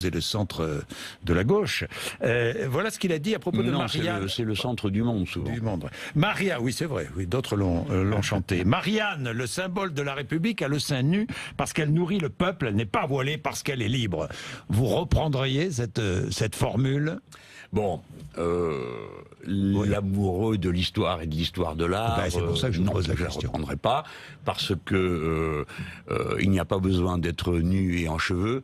et le centre de la gauche. Voilà ce qu'il a dit à propos de Marianne. C'est le centre du monde, souvent. Du monde. Maria, oui, c'est vrai, oui, d'autres l'ont chanté. Marianne, le symbole de la République, a le sein nu parce qu'elle nourrit le peuple, elle n'est pas voilée parce qu'elle est libre. Vous reprendriez cette formule? Bon, l'amoureux de l'histoire et de l'histoire de l'art, c'est pour ça que je vous pose la question. Je ne reprendrai pas, parce que il n'y a pas besoin d'être nu et en cheveux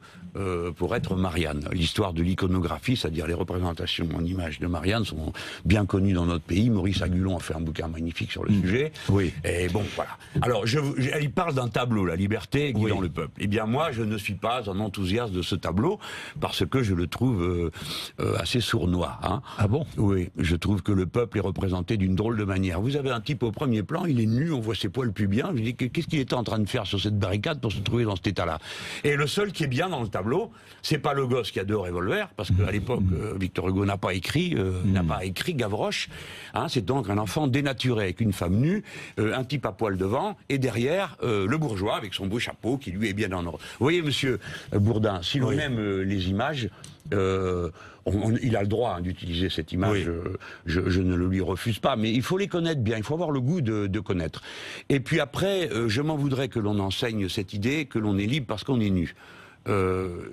pour être Marianne. L'histoire de l'iconographie, c'est-à-dire les représentations en images de Marianne, sont bien connues dans notre pays. Maurice Agulon a fait un bouquin magnifique sur le sujet. Oui. Et bon, voilà. Alors, il parle d'un tableau, La liberté guidant le peuple. Eh bien, moi, je ne suis pas un enthousiaste de ce tableau, parce que je le trouve assez sournois. Hein. Ah bon? Oui, je trouve que le peuple est représenté d'une drôle de manière. Vous avez un type au premier plan, il est nu, on voit ses poils pubiens. Je dis, qu'est-ce qu'il était en train de faire sur cette barricade pour se trouver dans cet état-là? Et le seul qui est bien dans le tableau, c'est pas le gosse qui a 2 revolvers, parce qu'à l'époque, Victor Hugo n'a pas écrit Gavroche. Hein, c'est donc un enfant dénaturé avec une femme nue, un type à poil devant, et derrière, le bourgeois avec son beau chapeau qui lui est bien en ordre. Vous voyez, monsieur Bourdin, si l'on aime les images, il a le droit d'utiliser cette image, je ne le lui refuse pas, mais il faut les connaître bien, il faut avoir le goût de connaître. Et puis après, je m'en voudrais que l'on enseigne cette idée que l'on est libre parce qu'on est nu.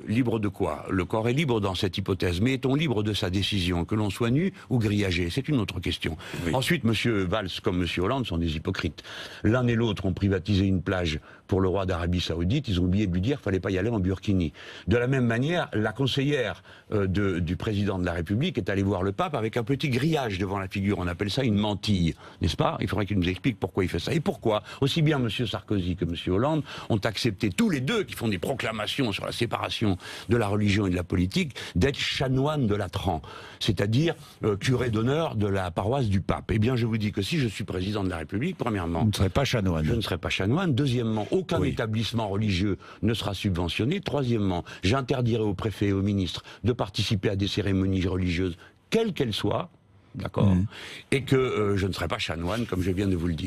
Libre de quoi? Le corps est libre dans cette hypothèse, mais est-on libre de sa décision, que l'on soit nu ou grillagé? C'est une autre question. Oui. Ensuite, M. Valls comme M. Hollande sont des hypocrites. L'un et l'autre ont privatisé une plage pour le roi d'Arabie Saoudite, ils ont oublié de lui dire qu'il ne fallait pas y aller en burkini. De la même manière, la conseillère du président de la République est allée voir le pape avec un petit grillage devant la figure, on appelle ça une mantille, n'est-ce pas? Il faudrait qu'il nous explique pourquoi il fait ça. Et pourquoi aussi bien M. Sarkozy que M. Hollande ont accepté, tous les deux, qui font des proclamations sur la séparation de la religion et de la politique, d'être chanoine de Latran, c'est-à-dire curé d'honneur de la paroisse du pape. Eh bien, je vous dis que si je suis président de la République, premièrement, vous ne serez pas chanoine. Je ne serai pas chanoine. Deuxièmement, aucun établissement religieux ne sera subventionné. Troisièmement, j'interdirai aux préfets et aux ministres de participer à des cérémonies religieuses, quelles qu'elles soient, d'accord, et que je ne serai pas chanoine, comme je viens de vous le dire.